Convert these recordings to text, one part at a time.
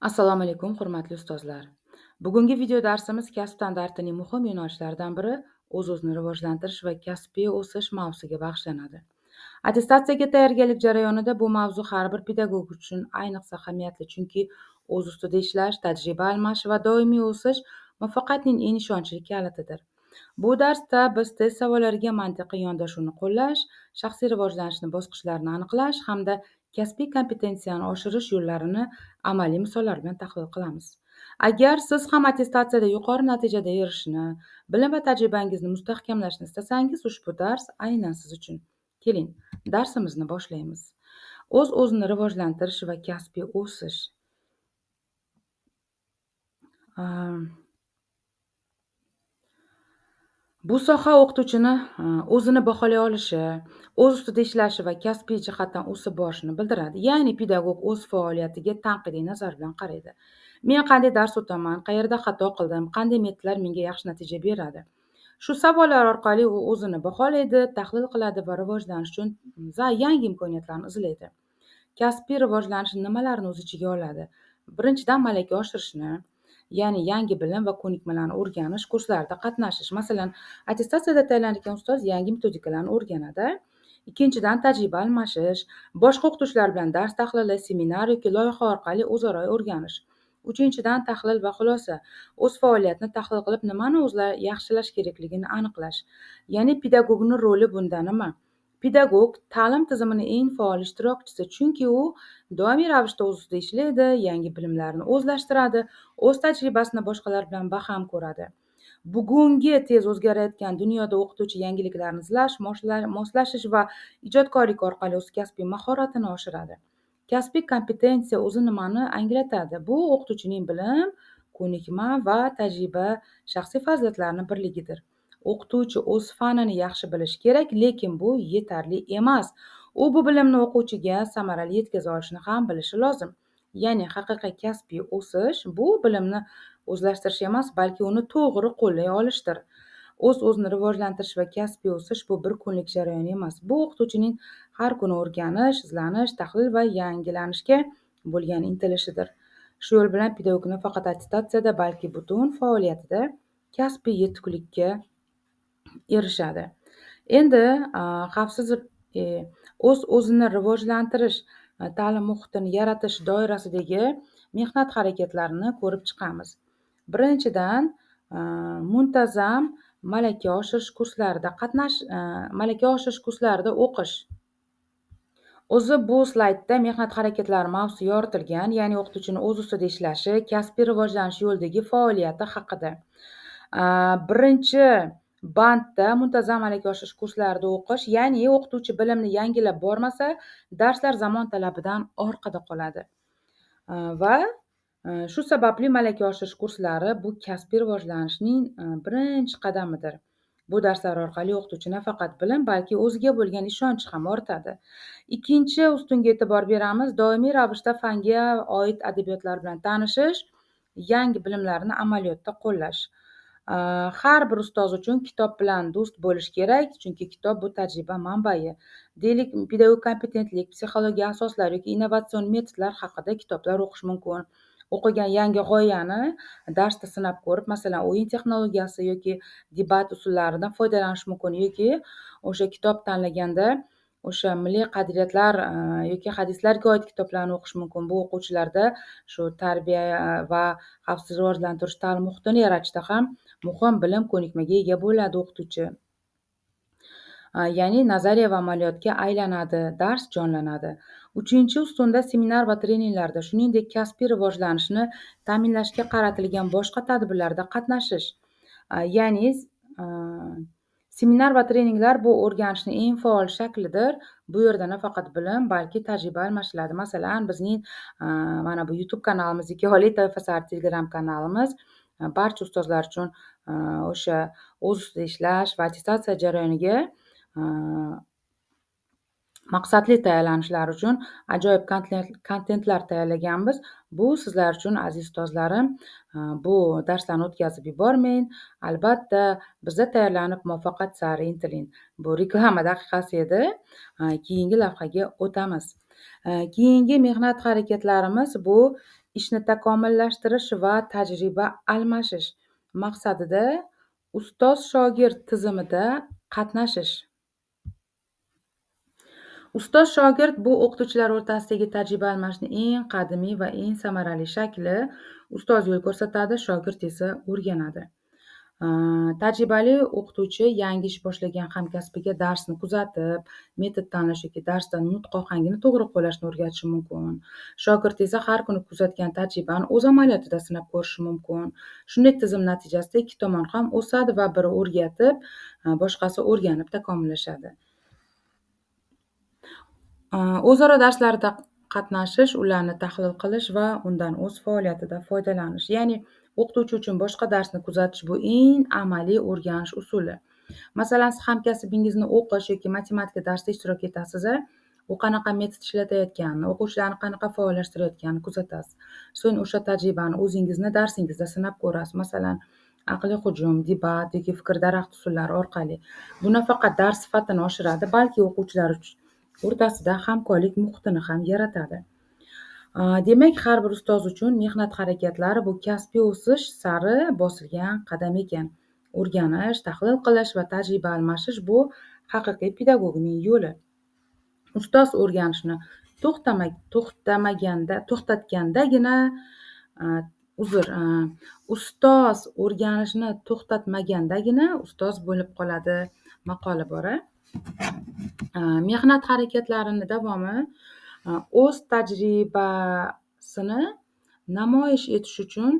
Assalomu alaykum, hurmatli ustozlar. Bugungi video darsimiz kasb standartining muhim yo'nalishlaridan biri o'z-o'zini rivojlantirish va kasbiy o'sish mavzusiga bag'ishlanadi. Attestatsiyaga tayyorgarlik jarayonida bu mavzu har bir pedagog uchun ayniqsa ahamiyatli, chunki o'z ustida ishlash, tajriba almashish va doimiy o'sish muvaffaqiyatning eng ishonchli kalitidir. Bu darsda biz test savollariga mantiqiy yondashuvni qo'llash, shaxsiy rivojlanishni bosqichlarini aniqlash hamda kasbiy kompetensiyani oshirish yo'llarini amaliy misollar bilan tahlil qilamiz. Agar siz ham attestatsiyada yuqori natijada erishishni, bilim va tajribangizni mustahkamlashni istasangiz, ushbu dars aynan siz uchun. Keling, darsimizni boshlaymiz. O'z-o'zini rivojlantirish va kasbiy o'sish. Bu soha o'qituvchini o'zini baholay olishi, o'z ustida ishlashi va kasbiy jihatdan o'sib borishini bildiradi. Ya'ni pedagog o'z faoliyatiga tanqidiy nazar bilan qaraydi. Men qanday dars o'taman, qayerda xato qildim, qanday metodlar menga yaxshi natija beradi. Shu savollar orqali u o'zini baholaydi, tahlil qiladi va rivojlanish uchun yangi imkoniyatlarni izlaydi. Kasbiy rivojlanish nimalarni o'z ichiga oladi? Birinchidan, malaka oshirishni, ya'ni yangi bilim va ko'nikmalarni o'rganish, kurslarida qatnashish. Masalan, attestatsiyada tayyorlanayotgan ustoz yangi metodikalarni o'rganadi. Ikkinchidan, tajriba almashish, boshqa o'qituvchilar bilan dars tahlili, seminar yoki loyiha orqali o'zaro o'rganish. Uchinchidan, tahlil va xulosa. O'z faoliyatini tahlil qilib, nimani yaxshilash kerakligini aniqlash. Ya'ni pedagogning roli bunda nima? Pedagog ta'lim tizimining eng faol ishtirokchisi, chunki u doimiy ravishda o'z ustida ishlaydi, yangi bilimlarni o'zlashtiradi, o'z tajribasini boshqalar bilan baham ko'radi. Bugungi tez o'zgarayotgan dunyoda o'qituvchi yangiliklarni izlash, moslashish va ijodkorlik orqali o'z kasbiy mahoratini oshiradi. Kasbiy kompetensiya o'zi nimani anglatadi? Bu o'qituvchining bilim, ko'nikma va tajriba shaxsiy fazilatlarning birligidir. O'qituvchi o'z fanini yaxshi bilishi kerak, lekin bu yetarli emas. U bu bilimni o'quvchiga samarali yetkaza olishni ham bilishi lozim. Ya'ni haqiqiy kasbiy o'sish bu bilimni o'zlashtirish emas, balki uni to'g'ri qo'llay olishdir. O'z-o'zini rivojlantirish va kasbiy o'sish bu bir kunlik jarayon emas. Bu o'qituvchining har kuni o'rganish, izlanish, tahlil va yangilanishga bo'lgan intilishidir. Shu yo'l bilan pedagogni faqat attestatsiyada, balki butun faoliyatida kasbiy yetuklikka erishadi. Endi xavfsiz o'z-o'zini rivojlantirish, ta'lim muhitini yaratish doirasidagi mehnat harakatlarini ko'rib chiqamiz. Birinchidan, muntazam malaka oshirish kurslarida o'qish. O'zi bu slaydda mehnat harakatlari mavzusi yoritilgan, ya'ni o'qituvchining o'z ustida ishlashi, kasbiy rivojlanish yo'lidagi faoliyati haqida. Birinchi bandda muntazam malaka oshirish kurslarida o'qish, ya'ni o'qituvchi bilimni yangilab bormasa, darslar zamon talabidan orqada qoladi. Va shu sababli malaka oshirish kurslari bu kasbiy rivojlanishning birinchi qadamidir. Bu darslar orqali o'qituvchi nafaqat bilim, balki o'ziga bo'lgan ishonchi ham ortadi. Ikkinchi ustunga e'tibor beramiz. Doimiy ravishda fanga oid adabiyotlar bilan tanishish, yangi bilimlarni amaliyotda qo'llash. Har bir ustoz uchun kitob bilan do'st bo'lish kerak, chunki kitob bu tajriba manbai. Deylik, pedagog kompetentlik, psixologiya asoslari yoki innovatsion metodlar haqida kitoblar o'qish mumkin. O'qigan yangi g'oyani darsda sinab ko'rib, masalan, o'yin texnologiyasi yoki debat usullaridan foydalanish mumkin, yoki o'sha kitob tanlaganda o'sha milliy qadriyatlar yoki hadislarga oid kitoblarni o'qish mumkin. Bu o'quvchilarda shu tarbiya va xavfsiz rivojlantirish ta'lim muhitini yaratishda ham muhim bilim ko'nikmaga ega bo'ladi o'qituvchi. Ya'ni nazariya va amaliyotga aylanadi, dars jonlanadi. Uchinchi ustunda seminar va treninglarda, shuningdek kasbiy rivojlanishni ta'minlashga qaratilgan boshqa tadbirlarda qatnashish. Ya'ni seminar va treninglar bu o'rganishning eng faol shaklidir. Bu yerda nafaqat bilim, balki tajriba almashiladi. Masalan, bizning mana bu YouTube kanalimiz, Oliy toifa sari Telegram kanalimiz barcha ustozlar uchun o'sha o'z ustida ishlash va attestatsiya jarayoniga maqsadli tayyorlanishlar uchun ajoyib kontentlar tayyorlaganmiz. Bu sizlar uchun, aziz ustozlarim, bu darslarni o'tkazib yubormang. Albatta, bizda tayyorlanib muvaffaqiyat sari intiling. Bu reklama daqiqasi edi. Keyingi lavhaga o'tamiz. Keyingi mehnat harakatlarimiz bu ishni takomillashtirish va tajriba almashish maqsadida ustoz-shogird tizimida qatnashish. Ustoz-shogird bu o'qituvchilar o'rtasidagi tajriba almashishning eng qadimiy va eng samarali shakli. Ustoz yo'l ko'rsatadi, shogird esa o'rganadi. Tajribali o'qituvchi yangi ish boshlagan hamkasbiga darsni kuzatib, metod tanlash yoki darsda nutq ohangini to'g'ri qo'llashni o'rgatishi mumkin. Shogird esa har kuni kuzatgan tajribani o'z amaliyotida sinab ko'rishi mumkin. Shunday tizim natijasida ikki tomon ham o'sadi va biri o'rgatib, boshqasi o'rganib takomillashadi. O'zaro darslarda qatnashish, ularni tahlil qilish va undan o'z faoliyatida foydalanish. Ya'ni o'qituvchi uchun boshqa darsni kuzatish bu eng amaliy o'rganish usuli. Masalan, siz hamkasbingizni o'qish yoki matematika darsida ishtirok etasiz, u qanaqa metod ishlatayotganini, o'quvchilarni qanaqa faollashtirayotganini kuzatasiz. So'ng o'sha tajribani o'zingizni darsingizda sinab ko'rasiz. Masalan, aqliy hujum, debat yoki fikr daraxti usullari orqali. Bu nafaqat dars sifatini oshiradi, balki o'quvchilar o'rtasida hamkorlik muhitini ham yaratadi. Demak, har bir ustoz uchun mehnat harakatlari bu kasbiy o'sish sari bosilgan qadam ekan. O'rganish, tahlil qilish va tajriba almashish bu haqiqiy pedagogning yo'li. Ustoz o'rganishni ustoz o'rganishni to'xtatmagandagina ustoz bo'lib qoladi maqoli bor. Mehnat harakatlarini davomi o'z tajribasini namoyish etish uchun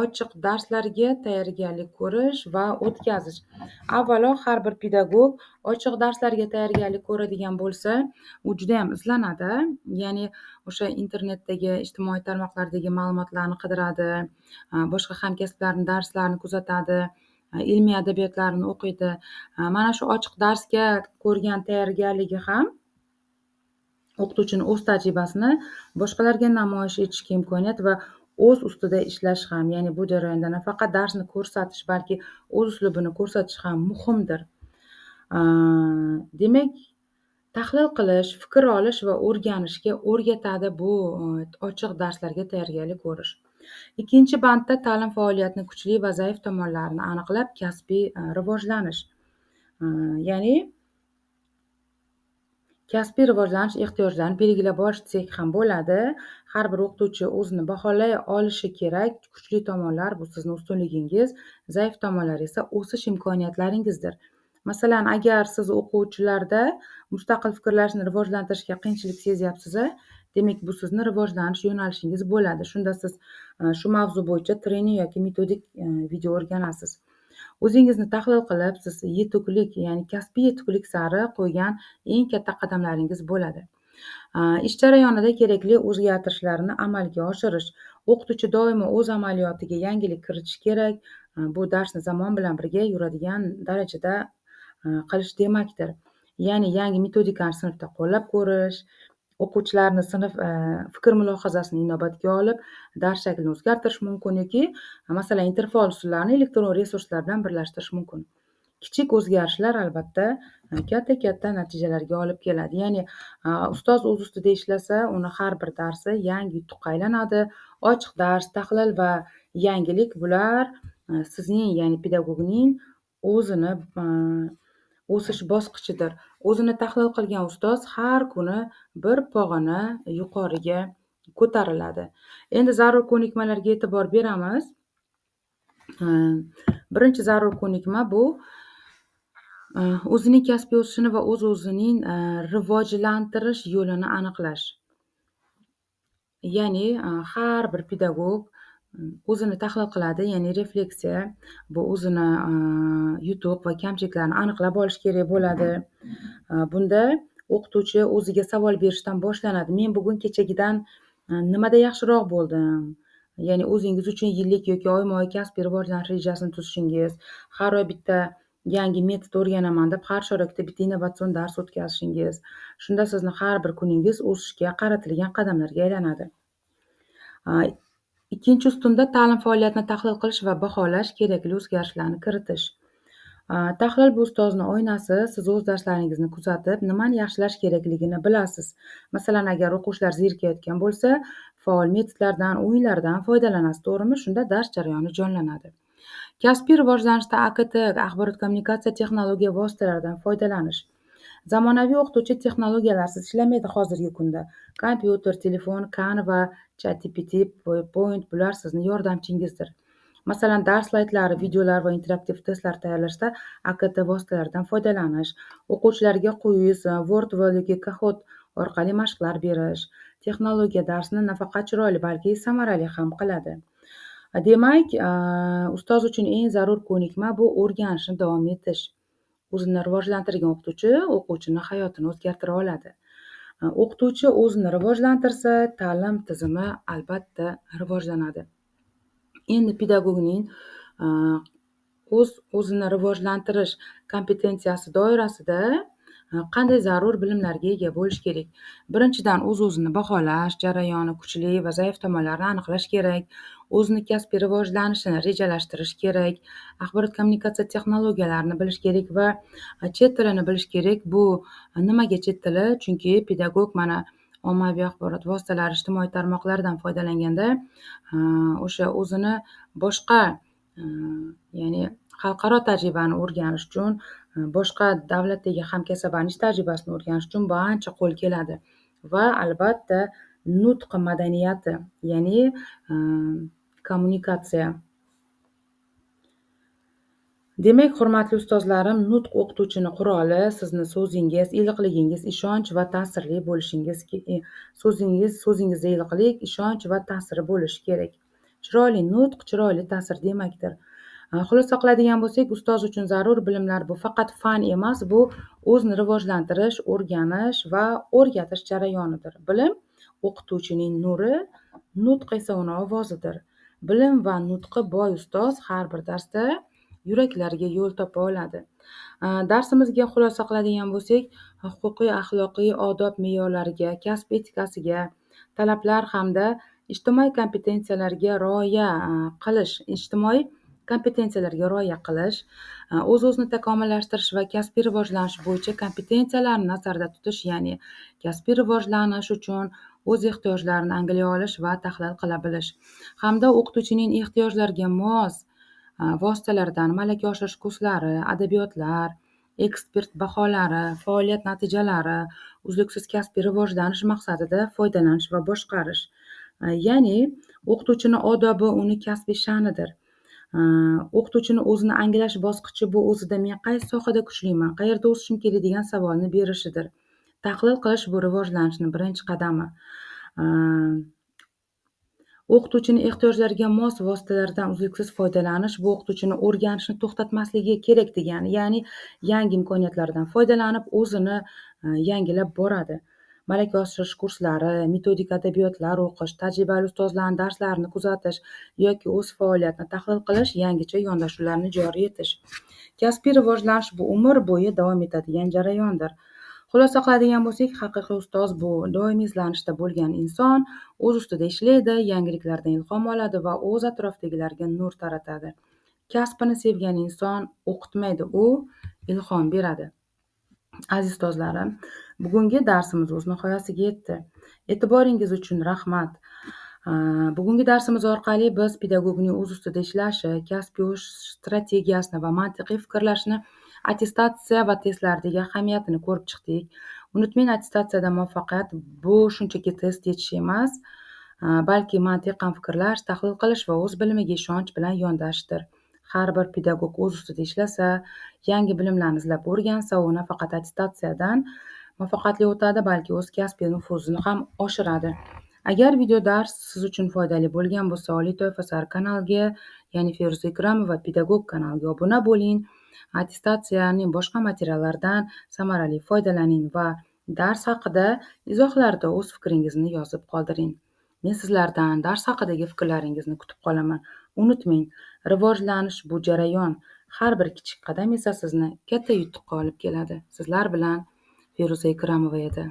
ochiq darslarga tayyorgarlik ko'rish va o'tkazish. Avvalo, har bir pedagog ochiq darslarga tayyorgarlik ko'radigan bo'lsa, u juda ham izlanadi. Ya'ni o'sha internetdagi, ijtimoiy tarmoqlardagi ma'lumotlarni qidiradi, boshqa hamkasblarning darslarini kuzatadi, ilmiy adabiyotlarni o'qiydi. Mana shu ochiq darsga ko'rgan tayyorgarligi ham o'qituvchining o'z tajribasini boshqalarga namoyish etishga imkoniyat va o'z ustida ishlash ham, ya'ni bu jarayonda nafaqat darsni ko'rsatish, balki o'z uslubini ko'rsatish ham muhimdir. Demak, tahlil qilish, fikr olish va o'rganishga o'rgatadi bu ochiq darslarga tayyorgarlik ko'rish. Ikkinchi bandda ta'lim faoliyatining kuchli va zaif tomonlarini aniqlab, kasbiy rivojlanish. Ya'ni kasbiy rivojlanish ehtiyojlarini belgilab olish desak ham bo'ladi. Har bir o'qituvchi o'zini baholay olishi kerak. Kuchli tomonlar bu sizning ustunligingiz, zaif tomonlar esa o'sish imkoniyatlaringizdir. Masalan, agar siz o'quvchilarda mustaqil fikrlashni rivojlantirishga qiyinchilik sezyapsiz, demak bu sizni rivojlanish yo'nalishingiz bo'ladi. Shunda siz shu mavzu bo'yicha trening yoki metodik video o'rganasiz. O'zingizni tahlil qilib, siz yetuklik, ya'ni kasbiy yetuklik sari qo'ygan eng katta qadamlaringiz bo'ladi. Ish jarayonida kerakli o'zgartirishlarni amalga oshirish. O'qituvchi doimo o'z amaliyotiga yangilik kiritish kerak. Bu darsni zamon bilan birga yuradigan darajada qilish demakdir. Ya'ni yangi metodikani sinfda qo'llab ko'rish, o'quvchilarni sinf fikr mulohazasini inobatga olib, dars shaklini o'zgartirish mumkin yoki masalan, interfaol usullarni elektron resurslar bilan birlashtirish mumkin. Kichik o'zgarishlar albatta katta natijalarga olib keladi. Ya'ni ustoz o'z ustida ishlasa, uni har bir darsi yangi yutuqqa aylanadi. Ochiq dars, tahlil va yangilik bular sizning, ya'ni pedagogning o'zini o'sish bosqichidir. O'zini tahlil qilgan ustoz har kuni bir pog'ona yuqoriga ko'tariladi. Endi zarur ko'nikmalarga e'tibor beramiz. Birinchi zarur ko'nikma bu o'zining kasbiy o'sishini va o'z-o'zining rivojlantirish yo'lini aniqlash. Ya'ni har bir pedagog o'zini tahlil qiladi, ya'ni refleksiya. Bu o'zini yutuq va kamchiliklarini aniqlab olish kerak bo'ladi. Bunda o'qituvchi o'ziga savol berishdan boshlanadi. Men bugun kechagidan nimada yaxshiroq bo'ldim? Ya'ni o'zingiz uchun yillik yoki oyma-oy kasbiy rivojlanish rejasini tuzishingiz, har oy bitta yangi metod o'rganaman deb har chorakda bitta innovatsion dars o'tkazishingiz. Shunda sizni har bir kuningiz o'sishga qaratilgan qadamlarga aylanadi. Ikkinchi ustunda ta'lim faoliyatini tahlil qilish va baholash, kerakli o'zgarishlarni kiritish. Tahlil bu ustozni oynasi. Siz o'z darslaringizni kuzatib, nimani yaxshilash kerakligini bilasiz. Masalan, agar o'quvchilar zerikayotgan bo'lsa, faol metodlardan, o'yinlardan foydalanasiz, to'g'rimi? Shunda dars jarayoni jonlanadi. Kasbiy rivojlanishda AKT, axborot kommunikatsiya texnologiya vositalaridan foydalanish. Zamonaviy o'qituvchi texnologiyalarsiz ishlamaydi hozirgi kunda. Kompyuter, telefon, Canva, ChatGPT, PowerPoint bular sizni yordamchingizdir. Masalan, dars slaydlari, videolar va interaktiv testlar tayyorlashda AKT vositalaridan foydalanish, o'quvchilarga quiz, Word va yoki Kahoot orqali mashqlar berish. Texnologiya darsni nafaqat chiroyli, balki samarali ham qiladi. Demak, ustoz uchun eng zarur ko'nikma bu o'rganishni davom etish. O'zini rivojlantirgan o'qituvchi o'quvchini hayotini o'zgartira oladi. O'qituvchi o'zini rivojlantirsa, ta'lim tizimi albatta rivojlanadi. Endi pedagogning o'zini rivojlantirish kompetensiyasi doirasida qanday zarur bilimlarga ega bo'lish kerak? Birinchidan, o'z-o'zini baholash jarayoni, kuchli va zaif tomonlarini aniqlash kerak. O'zini kasbiy rivojlanishini rejalashtirish kerak. Axborot kommunikatsiya texnologiyalarini bilish kerak va chet tilini bilish kerak. Bu nimaga chet tili? Chunki pedagog mana ommaviy axborot vositalari, ijtimoiy tarmoqlardan foydalanganda o'sha o'zini boshqa ya'ni xalqaro tajribani o'rganish uchun, boshqa davlatdagi hamkasabani ish tajribasini o'rganish uchun bu ancha qo'l keladi. Va albatta nutq madaniyati, ya'ni kommunikatsiya. Demak, hurmatli ustozlarim, nutq o'qituvchini quroli. Sizni so'zingiz, iliqligingiz, ishonch va ta'sirli bo'lishingiz so'zingizda iliqlik, ishonch va ta'siri bo'lishi kerak. Chiroyli nutq, chiroyli ta'sir demakdir. Xulosa qiladigan bo'lsak, ustoz uchun zarur bilimlar bu faqat fan emas, bu o'zini rivojlantirish, o'rganish va o'rgatish jarayonidir. Bilim o'qituvchining nuri, nutq esa uni ovozidir. Bilim va nutqi boy ustoz har bir darsda yuraklarga yo'l topa oladi. Darsimizga xulosa qiladigan bo'lsak, huquqiy, axloqiy odob me'yorlariga, kasb etikasiga, talablar hamda ijtimoiy kompetensiyalarga rioya qilish, o'z-o'zini takomillashtirish va kasbiy rivojlanish bo'yicha kompetensiyalarni nazarda tutish, ya'ni kasbiy rivojlanish uchun o'z ehtiyojlarini anglay olish va tahlil qila bilish, hamda o'qituvchining ehtiyojlariga mos vositalardan malaka oshirish kurslari, adabiyotlar, ekspert baholari, faoliyat natijalari, uzluksiz kasbiy rivojlanish maqsadida foydalanish va boshqarish. Ya'ni o'qituvchini odobi uni kasbiy sha'nidir. O'qituvchini o'zini anglash bosqichi bu o'zida men qaysi sohada kuchliman, qayerda o'sishim kerak degan savolni berishidir. Tahlil qilish bu rivojlanishning birinchi qadami. O'qituvchining ehtiyojlariga mos vositalardan uzluksiz foydalanish bu o'qituvchini o'rganishni to'xtatmasligi kerak degani, ya'ni yangi imkoniyatlardan foydalanib o'zini yangilab boradi. Malaka oshirish kurslari, metodik adabiyotlar o'qish, tajribali ustozlarning darslarini kuzatish yoki o'z faoliyatini tahlil qilish, yangicha yondashuvlarni joriy etish. Kasbiy rivojlanish bu umr bo'yi davom etadigan jarayondir. Xulosa qiladigan bo'lsak, haqiqiy ustoz bu doimiy izlanishda bo'lgan inson, o'z ustida ishlaydi, yangiliklardan ilhom oladi va o'z atrofidagilarga nur taratadi. Kasbini sevgan inson o'qitmaydi, u ilhom beradi. Aziz ustozlarim, bugungi darsimiz o'z nihoyasiga yetdi. E'tiboringiz uchun rahmat. Bugungi darsimiz orqali biz pedagogning o'z ustida ishlashi, kasbiy o'sish strategiyasini va mantiqiy fikrlashni, attestatsiya va testlardagi ahamiyatini ko'rib chiqdik. Unutmang, attestatsiyada muvaffaqiyat bu shunchaki test yechish emas, balki mantiqan fikrlash, tahlil qilish va o'z bilimiga ishonch bilan yondashishdir. Har bir pedagog o'z ustida ishlasa, yangi bilimlarni izlab o'rgansa, u nafaqat attestatsiyadan muvaffaqiyatli o'tadi, balki o'z kasbiy nufuzini ham oshiradi. Agar video dars siz uchun foydali bo'lgan bo'lsa, Oliy toifa sari kanaliga, ya'ni Feruza Ikramova pedagog kanaliga obuna bo'ling. Attestatsiyaning boshqa materiallaridan samarali foydalaning va dars haqida izohlarda o'z fikringizni yozib qoldiring. Men sizlardan dars haqidagi fikrlaringizni kutib qolaman. Unutmang, rivojlanish bu jarayon. Har bir kichik qadam esa sizni katta yutuqqa olib keladi. Sizlar bilan Feruza Ikramova edi.